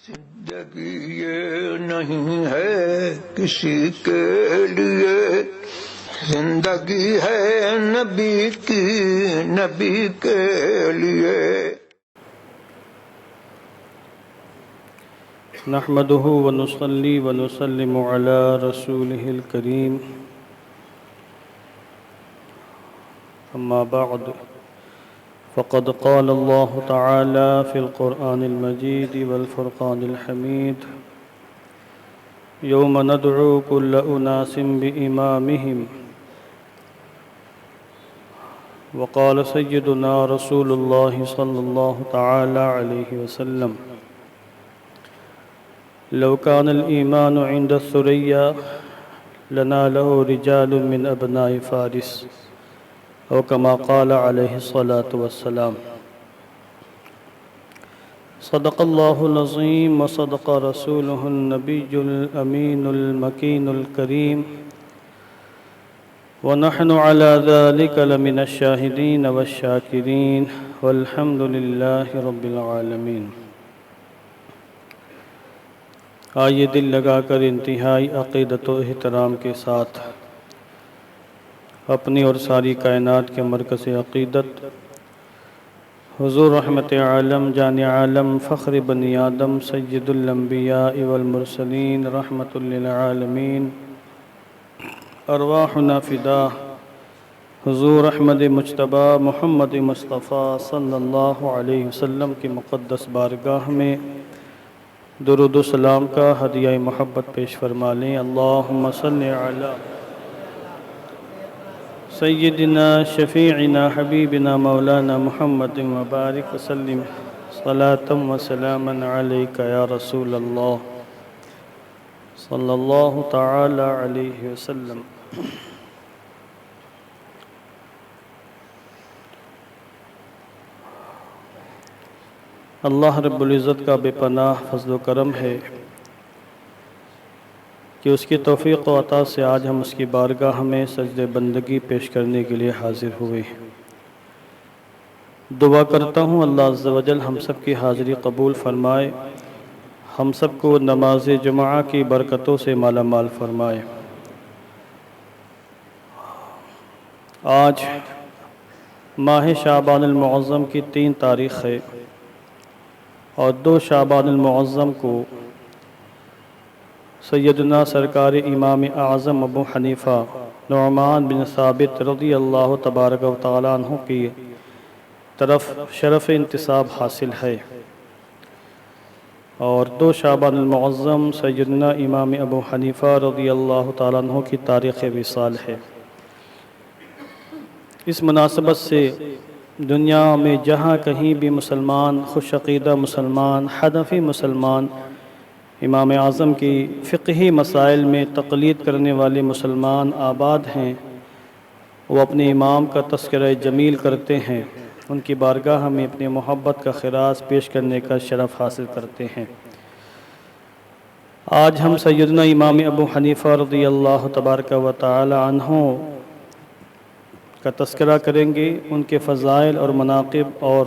زندگی یہ نہیں ہے کسی کے لیے، زندگی ہے نبی کی، نبی کے لیے۔ نحمده ونصلي ونسلم على رسوله الكريم، أما بعد، فقد قال الله تعالى في القرآن المجيد والفرقان الحميد: يوم ندعو كل أناس بإمامهم. وقال سيدنا رسول الله صلى الله تعالى عليه وسلم: لو كان الإيمان عند الثريا لناله رجال من أبناء فارس، أو كما قال عليه الصلاة والسلام. صدق الله العظيم وصدق رسوله النبي الأمين المكين الكريم، ونحن على ذلك لمن الشاهدين والشاكرين، والحمد لله رب العالمين۔ آئیے دل لگا کر انتہائی عقیدت و احترام کے ساتھ اپنی اور ساری کائنات کے مرکز عقیدت حضور رحمت عالم، جان عالم، فخر بنی آدم، سید الانبیاء والمرسلین، رحمت للعالمین، ارواحنا فدا حضور احمد مجتبی محمد مصطفیٰ صلی اللہ علیہ وسلم کی مقدس بارگاہ میں درود و سلام کا ہدیہ محبت پیش فرما لیں۔ اللہم صلی علی سیدنا شفیعنا حبیبنا مولانا محمد وبارک وسلم صلاة و سلاما علیک یا رسول اللہ صلی اللہ تعالی علیہ وسلم۔ اللہ رب العزت کا بے پناہ فضل و کرم ہے کہ اس کی توفیق و عطا سے آج ہم اس کی بارگاہ میں سجدہ بندگی پیش کرنے کے لیے حاضر ہوئے۔ دعا کرتا ہوں اللہ عز و جل ہم سب کی حاضری قبول فرمائے، ہم سب کو نماز جمعہ کی برکتوں سے مالا مال فرمائے۔ آج ماہ شعبان المعظم کی 3 تاریخ ہے اور 2 شعبان المعظم کو سیدنا سرکار امام اعظم ابو حنیفہ نعمان بن ثابت رضی اللہ تبارک و تعالیٰ عنہ کی طرف شرف انتساب حاصل ہے، اور 2 شعبان المعظم سیدنا امام ابو حنیفہ رضی اللہ تعالیٰ عنہ کی تاریخ وصال ہے۔ اس مناسبت سے دنیا میں جہاں کہیں بھی مسلمان، خوش عقیدہ مسلمان، حنفی مسلمان، امام اعظم کی فقہی مسائل میں تقلید کرنے والے مسلمان آباد ہیں، وہ اپنے امام کا تذکرہ جمیل کرتے ہیں، ان کی بارگاہ میں اپنی محبت کا خراج پیش کرنے کا شرف حاصل کرتے ہیں۔ آج ہم سیدنا امام ابو حنیفہ رضی اللہ تبارک و تعالی عنہ کا تذکرہ کریں گے، ان کے فضائل اور مناقب اور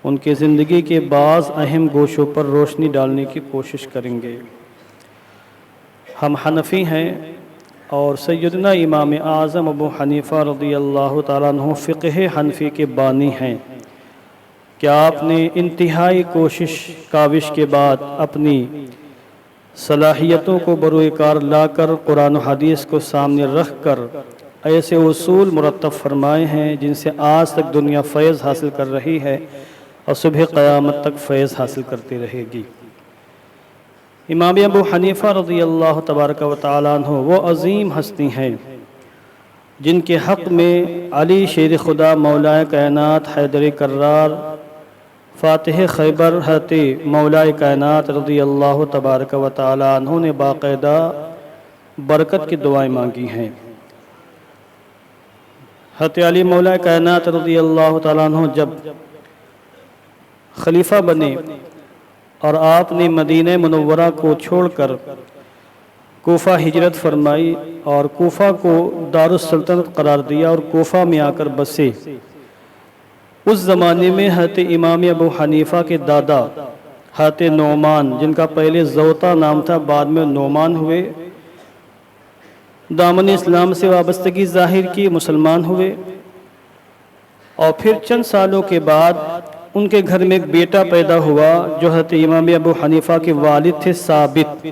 ان کی زندگی کے بعض اہم گوشوں پر روشنی ڈالنے کی کوشش کریں گے۔ ہم حنفی ہیں اور سیدنا امام اعظم ابو حنیفہ رضی اللہ تعالیٰ عنہ فقہ حنفی کے بانی ہیں کہ آپ نے انتہائی کاوش کے بعد اپنی صلاحیتوں کو بروئے کار لا کر قرآن و حدیث کو سامنے رکھ کر ایسے اصول مرتب فرمائے ہیں جن سے آج تک دنیا فیض حاصل کر رہی ہے اور صبح قیامت تک فیض حاصل کرتی رہے گی۔ امام ابو حنیفہ رضی اللہ تبارک و تعالیٰ عنہ وہ عظیم ہستی ہیں جن کے حق میں علی شیر خدا مولائے کائنات حیدر کرار فاتح خیبر حضرت مولائے کائنات رضی اللہ تبارک و تعالیٰ عنہ نے باقاعدہ برکت کی دعائیں مانگی ہیں۔ حضرت علی مولائے کائنات رضی اللہ تعالیٰ عنہ جب خلیفہ بنے اور آپ نے مدینہ منورہ کو چھوڑ کر کوفہ ہجرت فرمائی اور کوفہ کو دارالسلطنت قرار دیا اور کوفہ میں آ کر بسے، اس زمانے میں حضرت امام ابو حنیفہ کے دادا حضرت نعمان جن کا پہلے زوطہ نام تھا بعد میں نعمان ہوئے، دامن اسلام سے وابستگی ظاہر کی، مسلمان ہوئے، اور پھر چند سالوں کے بعد ان کے گھر میں ایک بیٹا پیدا ہوا جو حضرت امام ابو حنیفہ کے والد تھے ثابت۔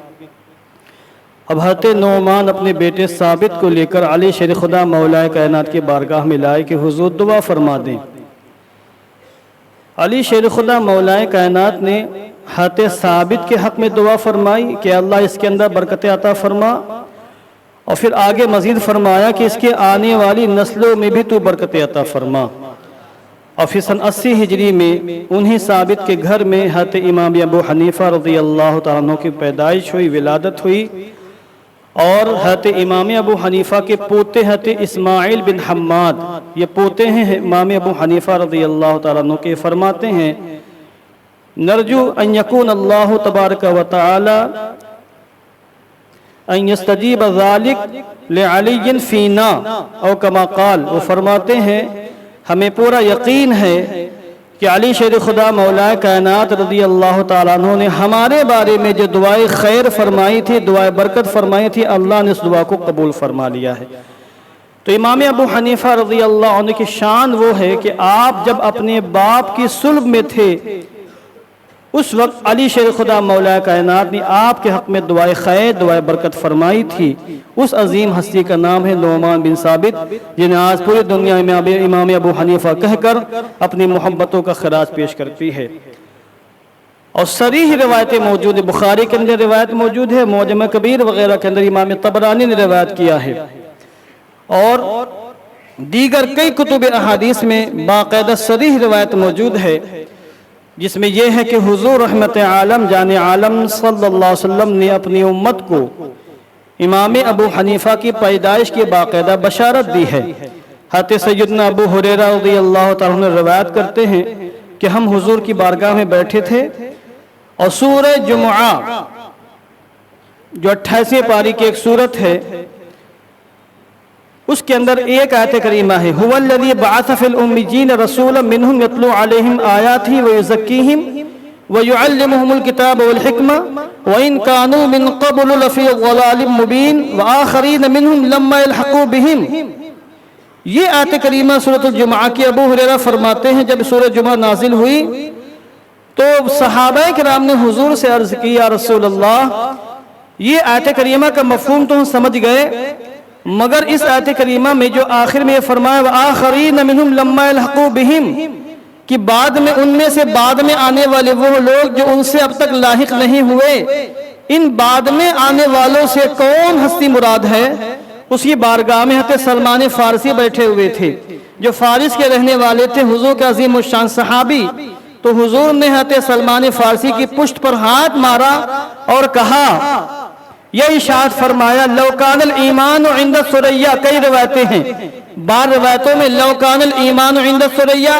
اب حضرت نعمان اپنے بیٹے ثابت کو لے کر علی شیر خدا مولا کائنات کی بارگاہ میں لائے کہ حضور دعا فرما دیں۔ علی شیر خدا مولا کائنات نے حضرت ثابت کے حق میں دعا فرمائی کہ اللہ اس کے اندر برکت عطا فرما، اور پھر آگے مزید فرمایا کہ اس کے آنے والی نسلوں میں بھی تو برکت عطا فرما۔ اور پھر سن 80 ہجری میں انہی ثابت کے گھر میں حضرت امام ابو حنیفہ رضی اللہ تعالیٰ عنہ کی پیدائش ہوئی، ولادت ہوئی، اور حضرت امام ابو حنیفہ کے پوتے حضرت اسماعیل بن حماد، یہ پوتے ہیں امام ابو حنیفہ رضی اللہ تعالیٰ عنہ کے، فرماتے ہیں نرجو ان یکون اللہ تبارک و تعالی ان یستجیب ذالک لعلی فینا او کما قال، وہ فرماتے ہیں ہمیں پورا یقین ہے کہ علی شیر خدا مولا کائنات رضی اللہ تعالیٰ عنہ نے ہمارے بارے میں جو دعائے خیر فرمائی تھی، دعائے برکت فرمائی تھی، اللہ نے اس دعا کو قبول فرما لیا ہے۔ تو امام ابو حنیفہ رضی اللہ عنہ کی شان وہ ہے کہ آپ جب اپنے باپ کی صلب میں تھے اس وقت علی شیر خدا مولا کائنات نے آپ کے حق میں دعائے خیر، دعائے برکت فرمائی تھی۔ اس عظیم ہستی کا نام ہے نعمان بن ثابت، جنہیں آج پوری دنیا میں امام ابو حنیفہ کہہ کر اپنی محبتوں کا خراج پیش کرتی ہے۔ اور صریح روایتیں موجود ہیں، بخاری کے اندر روایت موجود ہے، معجم کبیر وغیرہ کے اندر امام طبرانی نے روایت کیا ہے، اور دیگر کئی کتب احادیث میں باقاعدہ صریح روایت موجود ہے، جس میں یہ ہے کہ حضور رحمت عالم جان عالم صلی اللہ علیہ وسلم نے اپنی امت کو امام ابو حنیفہ کی پیدائش کی باقاعدہ بشارت دی ہے۔ حضرت سیدنا ابو ہریرہ رضی اللہ تعالیٰ عنہ روایت کرتے ہیں کہ ہم حضور کی بارگاہ میں بیٹھے تھے، اور سورہ جمعہ جو 28 پاری کی ایک سورت ہے اس کے اندر ایک آیت کریمہ ہے، هو الذی بعث فی الامیین رسولا منہم یتلو علیہم آیاتہ ویزکیہم ویعلمہم الکتاب والحکمہ وإن كانوا من قبل لفی ضلال مبین وآخرین منہم لما یلحقوا بہم۔ یہ آیت کریمہ سورۃ الجمعہ کی ابو ہریرہ فرماتے ہیں جب سورہ جمعہ نازل ہوئی تو صحابہ کرام نے حضور سے عرض کی یا رسول اللہ، یہ آیت کریمہ کا مفہوم تو ہم سمجھ گئے، مگر اس آیت کریمہ میں جو آخر میں یہ فرمایا وآخرین منہم لما یلحقوا بہم، کہ بعد میں ان میں سے بعد میں آنے والے وہ لوگ جو ان سے اب تک لاحق نہیں ہوئے، ان بعد میں آنے والوں سے کون ہستی مراد ہے؟ اس کی بارگاہ میں حضرت سلمان فارسی بیٹھے ہوئے تھے جو فارس کے رہنے والے تھے، حضور کے عظیم الشان صحابی۔ تو حضور نے حضرت سلمان فارسی کی پشت پر ہاتھ مارا اور کہا، یہ ارشاد فرمایا لو کان الایمان عند الثریا، کئی روایتیں ہیں، بعض روایتوں میں لو کان الایمان عند الثریا،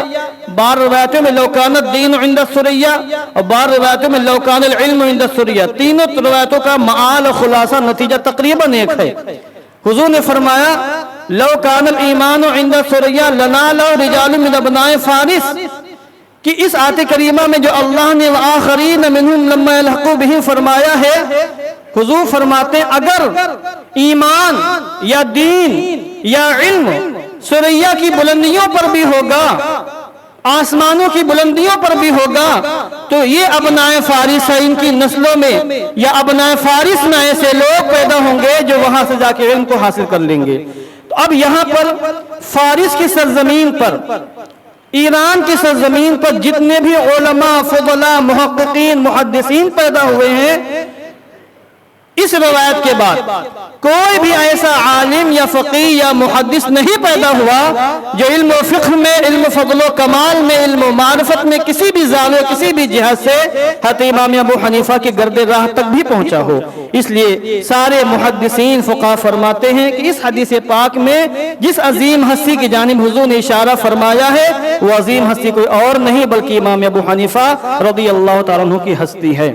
بعض روایتوں میں لو کان الدین عند الثریا، اور بعض روایتوں میں لو کان العلم عند الثریا۔ تینوں روایتوں کا معال و خلاصہ نتیجہ تقریباً ایک ہے۔ حضور نے فرمایا لو کان الایمان عند الثریا لنالہ رجال من ابناء فارس، کہ اس آیت کریمہ میں جو اللہ نے وآخرین منہم لما یلحقوا بہم فرمایا ہے، حضور فرماتے ہیں اگر ایمان یا دین یا علم ثریا کی بلندیوں پر بھی ہوگا، آسمانوں کی بلندیوں پر بھی ہوگا، تو یہ ابناء فارس ہے، ان کی نسلوں میں یا ابناء فارس میں ایسے لوگ پیدا ہوں گے جو وہاں سے جا کے علم کو حاصل کر لیں گے۔ تو اب یہاں پر فارس کی سرزمین پر، ایران کی سرزمین پر جتنے بھی علماء، فضلاء، محققین، محدثین پیدا ہوئے ہیں، اس روایت کے بعد کوئی بھی ایسا عالم یا فقیہ یا محدث نہیں پیدا ہوا جو علم و فقہ میں، علم و فضل و کمال میں، علم و معرفت میں کسی بھی زاویے، کسی بھی جہت سے حضرت امام ابو حنیفہ کی گرد راہ تک بھی پہنچا ہو۔ اس لیے سارے محدثین فقہاء فرماتے ہیں کہ اس حدیث پاک میں جس عظیم ہستی کی جانب حضور نے اشارہ فرمایا ہے وہ عظیم ہستی کوئی اور نہیں بلکہ امام ابو حنیفہ رضی اللہ تعالیٰ عنہ کی ہستی ہے۔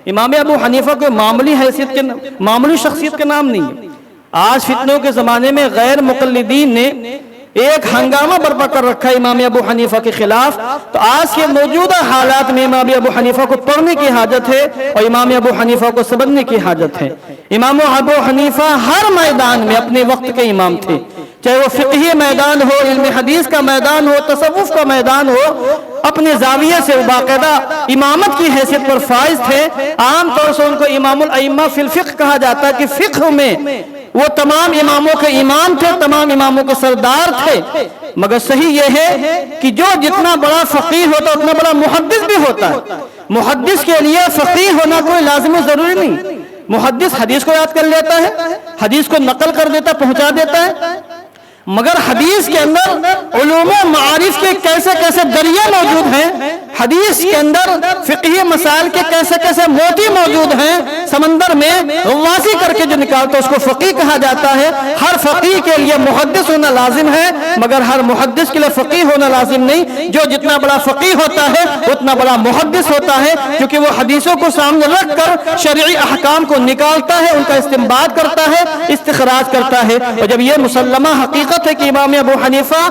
امام ابو حنیفہ کو معمولی حیثیت کے، معمولی شخصیت کے نام نہیں ہے۔ آج فتنوں کے زمانے میں غیر مقلدین نے ایک ہنگامہ برپا کر رکھا ہے امام ابو حنیفہ کے خلاف. تو آج کے موجودہ حالات میں امام ابو حنیفہ کو پڑھنے کی حاجت ہے اور امام ابو حنیفہ کو سمجھنے کی حاجت ہے. امام ابو حنیفہ ہر میدان میں اپنے وقت کے امام تھے، چاہے وہ فقہی میدان ہو، علم حدیث کا میدان ہو، تصوف کا میدان ہو. اپنے زاویے سے باقاعدہ امامت کی حیثیت پر فائز تھے. عام طور سے ان کو امام الائمہ فی الفقہ کہا جاتا ہے کہ فقہ میں وہ تمام اماموں کے امام تھے، تمام اماموں کے سردار تھے. مگر صحیح یہ ہے کہ جو جتنا بڑا فقیہ ہوتا اتنا بڑا محدث بھی ہوتا ہے. محدث کے لیے فقیہ ہونا کوئی لازم و ضروری نہیں. محدث حدیث کو یاد کر لیتا ہے، حدیث کو نقل کر دیتا، پہنچا دیتا ہے. مگر حدیث کے اندر علوم و معارف کے کیسے کیسے دریا موجود ہیں، حدیث کے اندر فقہی مسائل کے کیسے کیسے موتی موجود ہیں، سمندر میں غواصی کر کے جو نکالتا ہے اس کو فقیہ کہا جاتا ہے. ہر فقیہ کے لیے محدث ہونا لازم ہے، مگر ہر محدث کے لیے فقیہ ہونا لازم نہیں. جو جتنا بڑا فقیہ ہوتا ہے اتنا بڑا محدث ہوتا ہے، کیونکہ وہ حدیثوں کو سامنے رکھ کر شرعی احکام کو نکالتا ہے، ان کا استنباط کرتا ہے، استخراج کرتا ہے. اور جب یہ مسلمہ حقیقت ہے کہ امام ابو حنیفہ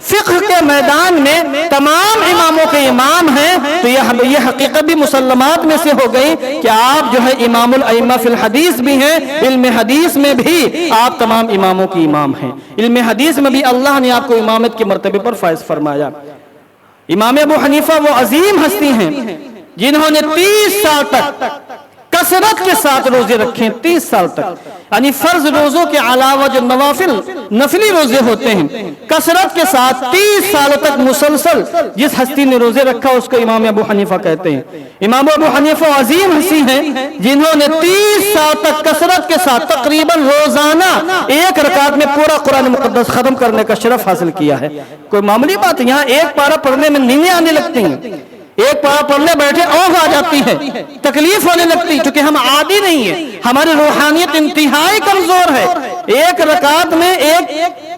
فقہ کے میدان میں تمام اماموں کے امام ہیں، تو یہ حقیقت بھی مسلمات میں سے ہو گئی کہ آپ جو ہے امام الائمہ فی الحدیث بھی ہیں. علم حدیث میں بھی آپ تمام اماموں کی امام ہیں. علم حدیث میں بھی اللہ نے آپ کو امامت کے مرتبے پر فائز فرمایا. امام ابو حنیفہ وہ عظیم ہستی ہیں جنہوں نے 30 سال تک کثرت کے ساتھ روزے رکھے. 30 سال تک، یعنی فرض روزوں کے علاوہ جو نفلی روزے ہوتے ہیں، کثرت کے ساتھ 30 سالوں تک مسلسل جس ہستی نے روزے رکھا اس کو امام ابو حنیفہ کہتے ہیں. امام ابو حنیفہ عظیم ہستی ہیں جنہوں نے 30 سال تک کثرت کے ساتھ تقریباً روزانہ ایک رکعت میں پورا قرآن مقدس ختم کرنے کا شرف حاصل کیا ہے. کوئی معمولی بات ہے، یہاں ایک پارہ پڑھنے میں نیندیں آنے لگتی ہیں، ایک پارہ پڑھنے بیٹھے اوہ آ جاتی ہے، تکلیف ہونے لگتی، کیونکہ ہم عادی نہیں ہیں، ہماری روحانیت انتہائی کمزور ہے. ایک رکعت میں ایک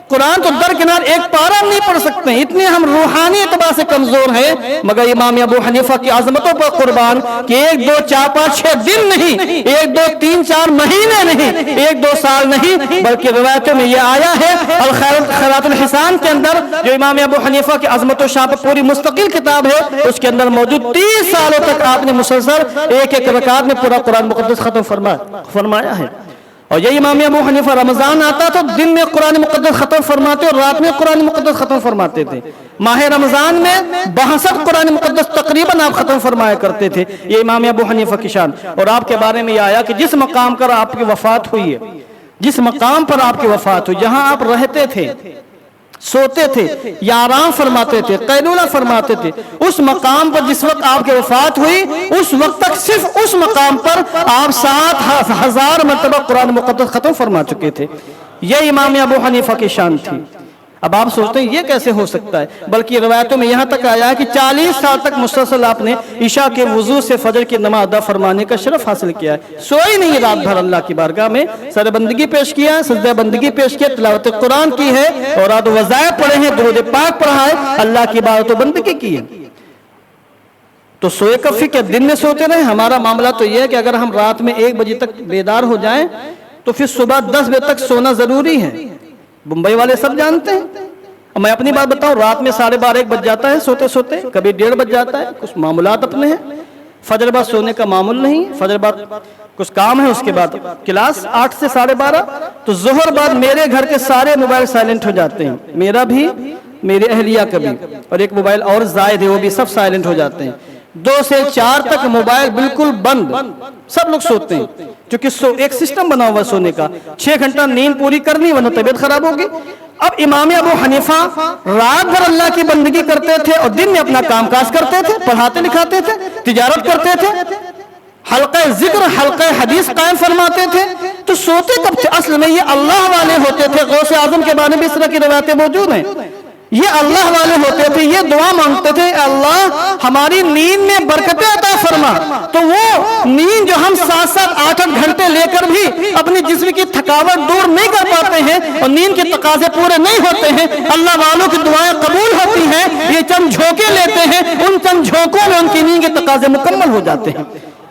قرآن تو درکنار ایک پارہ نہیں پڑھ سکتے، اتنے ہم روحانی اعتبار سے کمزور ہیں. مگر امام ابو حنیفہ کی عظمتوں پر قربان کہ 1 2 4 5 6 دن نہیں، 1 2 3 4 مہینے نہیں، 1 2 سال نہیں، بلکہ روایتوں میں یہ آیا ہے الخیرات الحسان کے اندر جو امام ابو حنیفہ کی عظمت و شان پر پوری مستقل کتاب ہے، اس کے اندر موجود 30 سالوں تک آپ نے مسلسل ایک رکعت میں پورا قرآن مقدس ختم فرمایا ہے. اور یہ امام ابو حنیفہ رمضان آتا تو دن میں قرآن مقدس ختم فرماتے اور رات میں قرآن مقدس ختم فرماتے تھے. ماہ رمضان میں 62 قرآن مقدس تقریباً آپ ختم فرمایا کرتے تھے. یہ امام ابو حنیفہ کی شان. اور آپ کے بارے میں یہ آیا کہ جس مقام پر آپ کی وفات ہوئی ہے، جس مقام پر آپ کی وفات ہوئی، جہاں آپ رہتے تھے، سوتے تھے یا آرام فرماتے تھے، قیلولہ فرماتے تھے، اس مقام پر جس وقت آپ کی وفات ہوئی اس وقت تک صرف اس مقام پر آپ 7000 مرتبہ قرآن مقدس ختم فرما چکے تھے. یہ امام ابو حنیفہ کی شان تھی. اب آپ سوچتے ہیں یہ کیسے ہو سکتا ہے، بلکہ روایتوں میں یہاں تک آیا ہے کہ 40 سال تک مسلسل آپ نے عشاء کے وضو سے فجر کی نماز ادا فرمانے کا شرف حاصل کیا ہے. سوئی نہیں رات بھر اللہ کی بارگاہ میں سر بندگی پیش کیا، سجدہ بندگی پیش کیا، تلاوت قرآن کی ہے، اور رات وظائف پڑھے ہیں، درود پاک پڑھا ہے، اللہ کی عبادت و بندگی کی ہے. تو سوئے کفی کے دن میں سوتے رہے. ہمارا معاملہ تو یہ ہے کہ اگر ہم رات میں 1 بجے تک بیدار ہو جائیں تو پھر صبح 10 بجے تک سونا ضروری ہے. بمبئی والے سب جانتے ہیں. میں اپنی بات بتاؤں، رات میں 12:30 1 بج جاتا ہے سوتے سوتے، کبھی 1:30 بج جاتا ہے. کچھ معاملات اپنے ہیں. فجر بعد سونے کا معمول نہیں، فجر بعد کچھ کام ہے، اس کے بعد کلاس 8 سے 12:30. تو ظہر بعد میرے گھر کے سارے موبائل سائلنٹ ہو جاتے ہیں، میرا بھی، میری اہلیہ کا بھی، اور ایک موبائل اور زائد ہے وہ بھی سب سائلنٹ ہو جاتے ہیں. 2 سے 4 تک موبائل بالکل بند، سب لوگ سوتے ہیں. کیونکہ ایک سسٹم بنا ہوا سونے کا، 6 گھنٹہ نیند پوری کرنی ورنہ طبیعت خراب ہوگی. اب امام ابو حنیفہ رات بھر اللہ کی بندگی کرتے تھے اور دن میں اپنا کام کاج کرتے تھے، پڑھاتے لکھاتے تھے، تجارت کرتے تھے، حلقہ ذکر حلقہ حدیث قائم فرماتے تھے. تو سوتے کب تھے؟ اصل میں یہ اللہ والے ہوتے تھے. غوث اعظم کے بارے میں اس طرح کی روایتیں موجود ہیں. یہ اللہ والے ہوتے تھے، یہ دعا مانگتے تھے، اللہ ہماری نیند میں برکتیں عطا فرما. تو وہ نیند جو ہم 7-7 8-8 گھنٹے لے کر بھی اپنی جسم کی تھکاوٹ دور نہیں کر پاتے ہیں اور نیند کے تقاضے پورے نہیں ہوتے ہیں، اللہ والوں کی دعائیں قبول ہوتی ہیں. یہ چند جھونکے لیتے ہیں، ان چند جھونکوں میں ان کی نیند کے تقاضے مکمل ہو جاتے ہیں.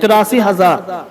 83,000,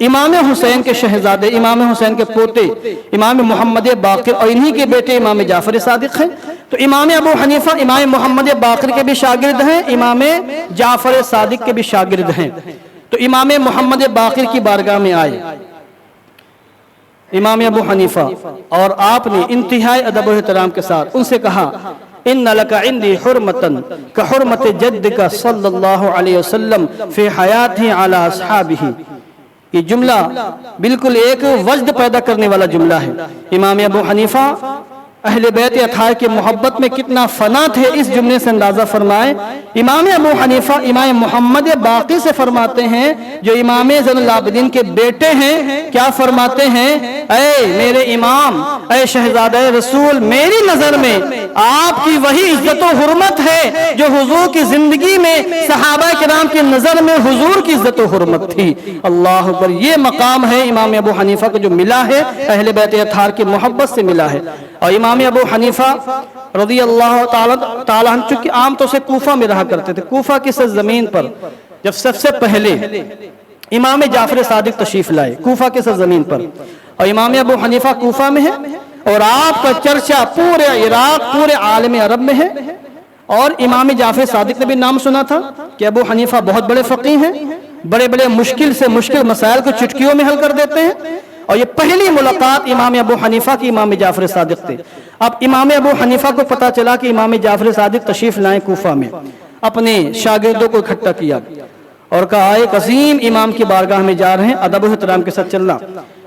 امام حسین کے شہزادے، امام حسین کے پوتے امام محمد باقر اور انہی کے بیٹے امام جعفر صادق ہیں۔ تو امام ابو حنیفہ امام محمد باقر کے بھی شاگرد ہیں، امام جعفر صادق کے بھی شاگرد ہیں۔ تو امام محمد باقر کی بارگاہ میں آئے امام ابو حنیفہ، اور آپ نے انتہائی ادب و احترام کے ساتھ ان سے کہا ان لک عندی حرمتن کحرمت جدک صلی اللہ علیہ وسلم فی حیاتہ علی اصحابہ۔ یہ جملہ بالکل ایک وجد پیدا کرنے والا جملہ ہے۔ امام ابو حنیفہ اہل بیت اطہار کی محبت میں کتنا فنا تھے، اس جملے سے اندازہ فرمائیں۔ امام ابو حنیفہ امام محمد باقر سے فرماتے ہیں جو امام زین العابدین کے بیٹے ہیں، کیا فرماتے ہیں؟ اے میرے امام، اے شہزادہ رسول، میری نظر میں آپ کی وہی عزت و حرمت ہے جو حضور کی زندگی میں صحابہ کرام کی نظر میں حضور کی عزت و حرمت تھی۔ اللہ اکبر، یہ مقام ہے امام ابو حنیفہ کو جو ملا ہے، اہل بیت اطہار کی محبت سے ملا ہے۔ اور امام ابو حنیفہ رضی اللہ تعالیٰ عنہ چونکہ عام طور سے کوفہ میں رہا کرتے تھے، کوفہ کی سرزمین پر جب سب سے پہلے امام جعفر صادق تشریف لائے کوفہ کی سرزمین پر، اور امام ابو حنیفہ کوفہ میں ہے، اور آپ کا چرچا پورے عراق، پورے عالم عرب میں ہے۔ اور امام جعفر صادق نے بھی نام سنا تھا کہ ابو حنیفہ بہت بڑے فقیہ ہیں، بڑے بڑے مشکل سے مشکل مسائل کو چٹکیوں میں حل کر دیتے ہیں۔ اور یہ پہلی ملاقات امام ابو حنیفہ کی امام جعفر صادق تھے۔ اب امام ابو حنیفہ کو پتا چلا کہ امام جعفر صادق تشریف لائیں کوفہ میں، اپنے شاگردوں کو اکٹھا کیا اور کہا ایک عظیم امام کی بارگاہ میں جا رہے ہیں، ادب و احترام کے ساتھ چلنا۔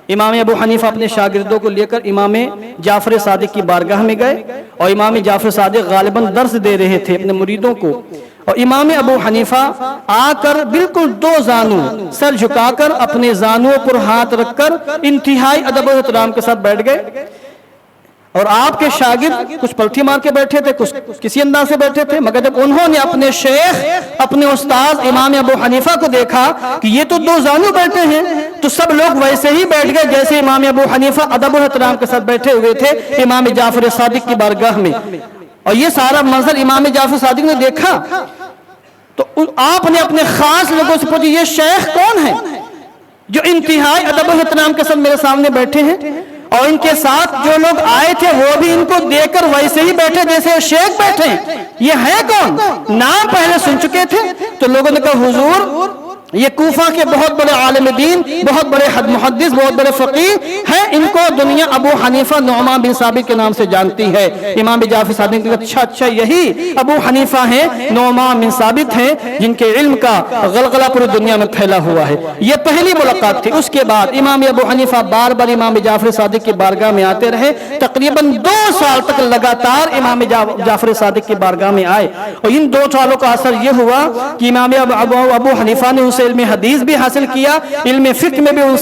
امام ابو حنیفہ اپنے شاگردوں کو لے کر امام جعفر صادق کی بارگاہ میں گئے، اور امام جعفر صادق غالباً درس دے رہے تھے اپنے مریدوں کو، اور امام ابو حنیفہ آ کر بالکل دو زانو سر جھکا کر اپنے زانوں پر ہاتھ رکھ کر انتہائی ادب و احترام کے ساتھ بیٹھ گئے، اور آپ کے شاگرد کچھ پلٹھی مار کے بیٹھے تھے، کچھ کسی انداز سے بیٹھے تھے، مگر جب انہوں نے اپنے شیخ، اپنے استاد امام ابو حنیفہ کو دیکھا کہ یہ تو دو زانو بیٹھے ہیں، تو سب لوگ ویسے ہی بیٹھ گئے جیسے امام ابو حنیفہ ادب و احترام کے ساتھ بیٹھے ہوئے تھے امام جعفر صادق کی بارگاہ میں۔ اور یہ سارا منظر امام جعفر صادق نے دیکھا تو آپ نے اپنے خاص لوگوں سے پوچھا یہ شیخ کون ہے جو انتہائی ادب و احترام کے ساتھ میرے سامنے بیٹھے ہیں؟ اور ان کے ساتھ جو لوگ آئے تھے وہ بھی ان کو دیکھ کر ویسے ہی بیٹھے جیسے شیخ بیٹھے ہیں، یہ ہے کون؟ نام پہلے سن چکے تھے تو لوگوں نے کہا حضور یہ کوفہ کے بہت بڑے عالم دین، بہت بڑے محدث، بہت بڑے فقیہ ہیں، ان کو دنیا ابو حنیفہ نعمان بن ثابت کے نام سے جانتی ہے۔ امام جعفر صادق نے کہا اچھا یہی ابو حنیفہ ہیں، نعمان بن ثابت ہیں جن کے علم کا غلغلہ پوری دنیا میں پھیلا ہوا ہے۔ یہ پہلی ملاقات تھی۔ اس کے بعد امام ابو حنیفہ بار بار امام جعفر صادق کی بارگاہ میں آتے رہے، تقریباً 2 سال تک لگاتار امام جعفر صادق کی بارگاہ میں آئے، اور ان 2 سالوں کا اثر یہ ہوا کہ امام ابو حنیفہ نے ان سے علم حدیث بھی حاصل کیا، علم فقہ میں بھی ان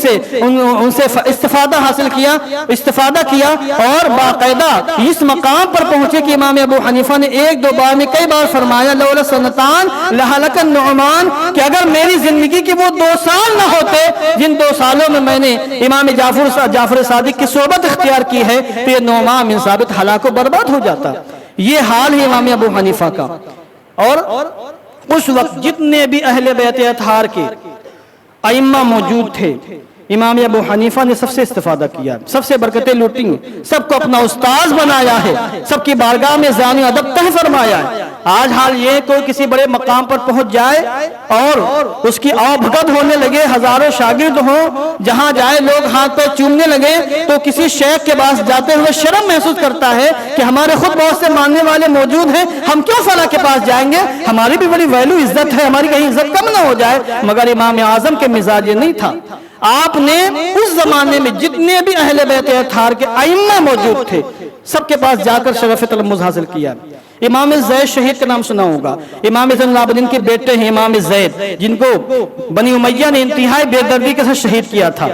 سے استفادہ کیا، اور باقاعدہ اس مقام پر پہنچے کہ امام ابو حنیفہ نے 1-2 بار میں کئی بار فرمایا لولا سنتان لہلک النعمان، کہ اگر میری زندگی کے وہ 2 سال نہ ہوتے جن 2 سالوں میں میں نے امام جعفر صادق کی صحبت اختیار کی ہے تو یہ نعمان بن ثابت ہلاک و برباد ہو جاتا۔ یہ حال ہے امام ابو حنیفہ کا۔ اور اس وقت جتنے بھی اہل بیت اطہار کے ائمہ موجود تھے، امام ابو حنیفہ نے سب سے استفادہ کیا، سب سے برکتیں لوٹیں، سب کو اپنا استاذ بنایا ہے، سب کی بارگاہ میں ذہن و ادب طے فرمایا ہے۔ آج حال یہ کوئی کسی بڑے مقام پر پہنچ جائے اور اس کی آؤ بھگت ہونے لگے، ہزاروں شاگرد ہوں، جہاں جائے لوگ ہاتھ پہ چومنے لگے تو کسی شیخ کے پاس جاتے ہوئے شرم محسوس کرتا ہے کہ ہمارے خود بہت سے ماننے والے موجود ہیں، ہم کیوں فلاں کے پاس جائیں گے، ہماری بھی بڑی ویلو عزت ہے، ہماری کہیں عزت کم نہ ہو جائے۔ مگر امام اعظم کے مزاج یہ نہیں تھا۔ آپ نے اس زمانے میں جتنے بھی اہل بیت اطہار کے ائمہ موجود تھے سب کے پاس جا کر شرف تلمذ حاصل کیا۔ امام زید شہید کا نام سنا ہوگا، امام زین العابدین کے بیٹے ہیں امام زید، جن کو بنی امیہ نے انتہائی بے دردی کے ساتھ شہید کیا تھا۔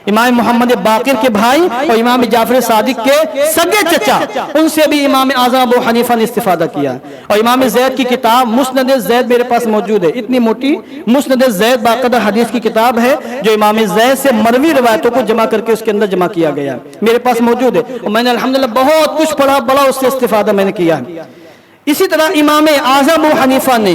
امام محمد باقر کے بھائی اور امام جعفر صادق کے سگے چچا، ان سے بھی امام اعظم ابو حنیفہ نے استفادہ کیا۔ اور امام زید کی کتاب مسند زید میرے پاس موجود ہے، اتنی موٹی مسند زید باقاعدہ حدیث کی کتاب ہے جو امام زید سے مروی روایتوں کو جمع کر کے اس کے اندر جمع کیا گیا ہے، میرے پاس موجود ہے، اور میں نے الحمدللہ بہت کچھ پڑھا، بڑا اس سے استفادہ میں نے کیا ہے۔ اسی طرح امام اعظم ابو حنیفہ نے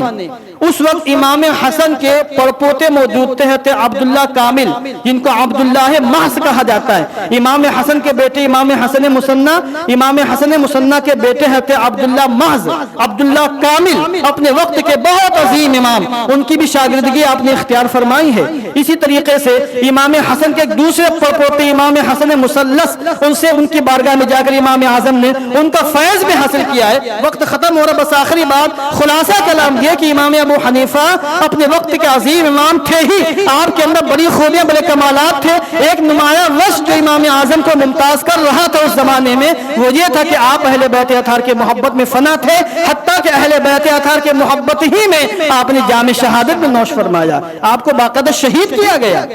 اس وقت امام حسن کے پڑپوتے موجود تھے حضرت عبداللہ کامل، جن کو عبداللہ محض کہا جاتا ہے۔ امام حسن کے بیٹے امام حسن مثنیٰ، امام حسن مثنیٰ کے بیٹے حضرت عبداللہ محض، عبداللہ کامل، اپنے وقت کے بہت عظیم امام، ان کی بھی شاگردگی آپ نے اختیار فرمائی ہے۔ اسی طریقے سے امام حسن کے ایک دوسرے پڑپوتے امام حسن مثلث، ان سے ان کی بارگاہ میں جا کر امام اعظم نے ان کا فیض بھی حاصل کیا ہے۔ وقت ختم ہو رہا، بس آخری بات، خلاصہ کلام یہ کہ امام ابو حنیفہ اپنے وقت کے عظیم امام تھے ہی، آپ کے اندر بڑی خوبیاں، بڑے کمالات تھے۔ ایک نمایاں وصف جو امام اعظم کو ممتاز کر رہا تھا اس زمانے میں، وہ یہ تھا کہ آپ اہل بیت اطہار کے محبت میں فنا تھے، حتیٰ کہ اہل بیت اطہار کے محبت ہی میں آپ نے جام شہادت میں نوش فرمایا، آپ کو باقاعدہ شہید کیا گیا۔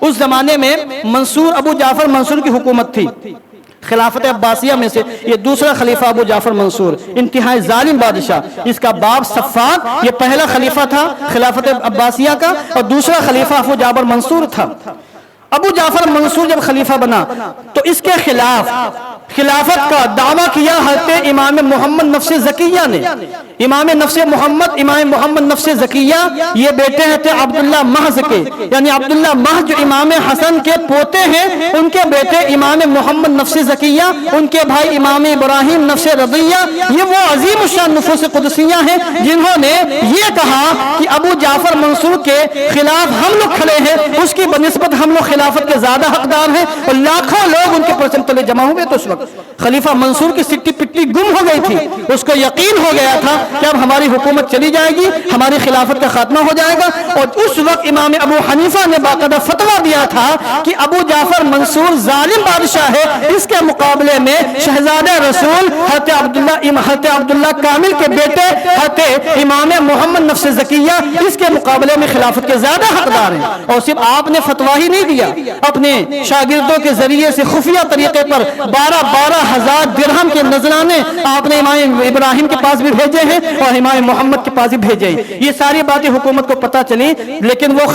اس زمانے میں منصور، ابو جعفر منصور کی حکومت تھی، خلافت عباسیہ میں سے یہ دوسرا خلیفہ ابو جعفر منصور، انتہائی ظالم بادشاہ، اس کا باپ صفاق، یہ پہلا خلیفہ تھا خلافت عباسیہ کا، اور دوسرا خلیفہ ابو جعفر منصور تھا۔ ابو جعفر منصور جب خلیفہ بنا تو اس کے خلاف خلافت کا دعویٰ کیا حضرت امام محمد نفس زکیہ نے۔ امام محمد نفس زکیہ یہ بیٹے ہیں عبداللہ محض کے، یعنی عبداللہ محض جو امام حسن کے پوتے ہیں، ان کے بیٹے امام محمد نفس زکیہ، ان کے بھائی امام ابراہیم نفس رضیہ، یہ وہ عظیم الشان نفوس قدسیہ ہیں جنہوں نے یہ کہا کہ ابو جعفر منصور کے خلاف ہم لوگ کھڑے ہیں، اس کی بنسبت ہم لوگ خلافت کے زیادہ حقدار ہیں، اور لاکھوں لوگ ان کے پرچم تلے جمع ہوئے۔ تو اس وقت خلیفہ منصور کی سٹی پٹی گم ہو گئی تھی، اس کو یقین ہو گیا تھا کہ اب ہماری حکومت چلی جائے گی، ہماری خلافت کا خاتمہ ہو جائے گا۔ اور اس وقت امام ابو حنیفہ نے باقاعدہ فتویٰ دیا تھا کہ ابو جعفر منصور ظالم بادشاہ ہے، اس کے مقابلے میں شہزادہ رسول حضرت عبداللہ کامل کے بیٹے حضرت امام محمد نفس زکیہ اس کے مقابلے میں خلافت کے زیادہ حقدار ہیں۔ اور صرف آپ نے فتویٰ ہی نہیں دیا، اپنے شاگردوں کے ذریعے سے خفیہ طریقے پر 12,000 درہم کے نذرانے آپ نے امام ابراہیم کے پاس بھی بھیجے ہیں اور امام محمد کے پاس بھی بھیجے ہیں۔ یہ ساری باتیں حکومت کو پتہ چلی، لیکن وہ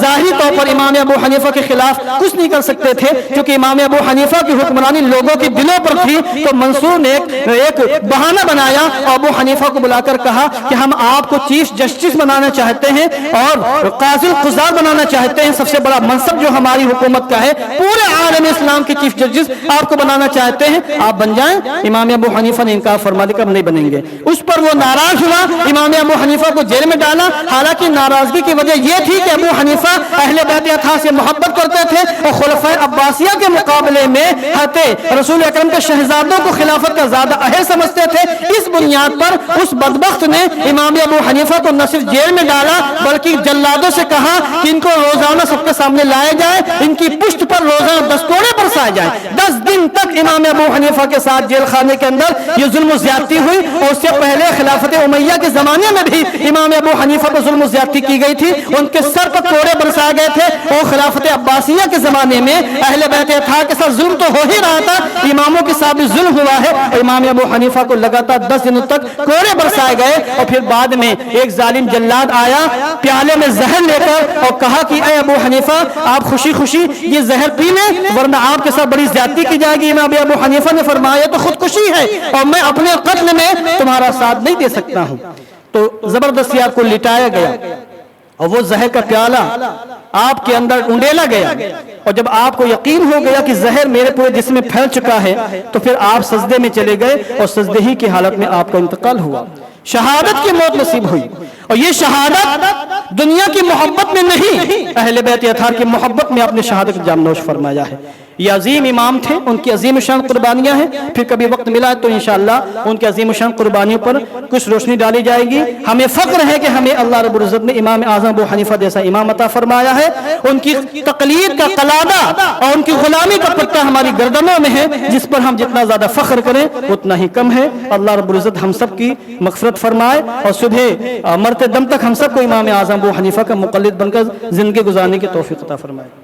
ظاہری طور پر امام ابو حنیفہ کے خلاف کچھ نہیں کر سکتے تھے، کیونکہ امام ابو حنیفہ کی حکمرانی لوگوں کے دلوں پر تھی۔ تو منصور نے ایک بہانہ بنایا اور ابو حنیفہ کو بلا کر کہا کہ ہم آپ کو چیف جسٹس بنانا چاہتے ہیں اور قاضی القضات بنانا چاہتے ہیں، سب سے بڑا منصب جو ہماری حکومت کا ہے، پورے عالم اسلام کے چیف جسٹس آپ کو بنانا چاہتے ہیں، آپ بن جائیں۔ امام ابو حنیفہ نے انکار فرما دیا کہ ہم نہیں بنیں گے۔ اس پر وہ ناراض ہوا، امام ابو حنیفہ کو جیل میں ڈالا۔ حالانکہ ناراضگی کی وجہ یہ تھی کہ ابو حنیفہ اہل بیت اطہار سے محبت کرتے تھے اور خلفائے عباسیہ کے مقابلے میں حضرت رسول اکرم کے شہزادوں کو خلافت کا زیادہ اہل سمجھتے تھے۔ اس بنیاد پر اس بدبخت نے امام ابو حنیفہ کو نہ صرف جیل میں ڈالا بلکہ جلادوں سے کہا کہ ان کو روزانہ سب کے سامنے لایا جائے، ان کی پشت پر روزانہ 10 کوڑے برسائے جائے۔ 10 دن تک امام ابو حنیفہ کے ساتھ جیل خانے کے اندر یہ ظلم و زیادتی ہوئی، اور اس سے پہلے خلافت امیہ کے زمانے میں بھی امام ابو حنیفہ پر ظلم و زیادتی کی گئی تھی، ان کے سر پر کوڑے برسائے گئے تھے۔ اور خلافت عباسیہ کے زمانے میں اہل بیت اطہار کے ساتھ ظلم تو ہو ہی رہا تھا، اماموں کے ساتھ بھی ظلم ہوا ہے، اور امام ابو حنیفہ کو لگاتار 10 دنوں تک کوڑے برسائے گئے۔ اور پھر بعد میں ایک ظالم جلاد آیا پیالے میں زہر لے کر اور کہا کہ اے ابو حنیفہ آپ خوشی خوشی یہ زہر پی لیں ورنہ آپ کے ساتھ بڑی زیادتی کی جائے گی۔ امام ابو حنیفہ نے فرمایا تو خودکشی ہے اور میں اپنے قتل میں تمہارا ساتھ نہیں دے سکتا ہوں۔ تو زبردستی آپ کو لٹایا گیا اور وہ زہر کا پیالہ آپ کے اندر انڈیلا گیا، اور جب آپ کو یقین ہو گیا کہ زہر میرے پورے جسم میں پھیل چکا ہے تو پھر آپ سجدے میں چلے گئے اور سجدے ہی کی حالت میں آپ کا انتقال ہوا، شہادت کی موت نصیب ہوئی۔ اور یہ شہادت دنیا کی محبت میں نہیں، اہل بیت اطہار کی محبت میں اپنے شہادت کا جام نوش فرمایا ہے۔ یہ عظیم امام تھے، ان کی عظیم شان قربانیاں ہیں، پھر کبھی وقت ملا تو انشاءاللہ ان کی عظیم شان قربانیوں پر کچھ روشنی ڈالی جائے گی۔ ہمیں فخر ہے کہ ہمیں اللہ رب العزت نے امام اعظم ابو حنیفہ جیسا امام عطا فرمایا ہے۔ ان کی تقلید کا قلادہ اور ان کی غلامی کا پٹا ہماری گردنوں میں ہے، جس پر ہم جتنا زیادہ فخر کریں اتنا ہی کم ہے۔ اللہ رب العزت ہم سب کی مغفرت فرمائے اور صبح مرتے دم تک ہم سب کو امام اعظم ابو حنیفہ کا مقلد بن کر زندگی گزارنے کی توفیق عطا فرمائے۔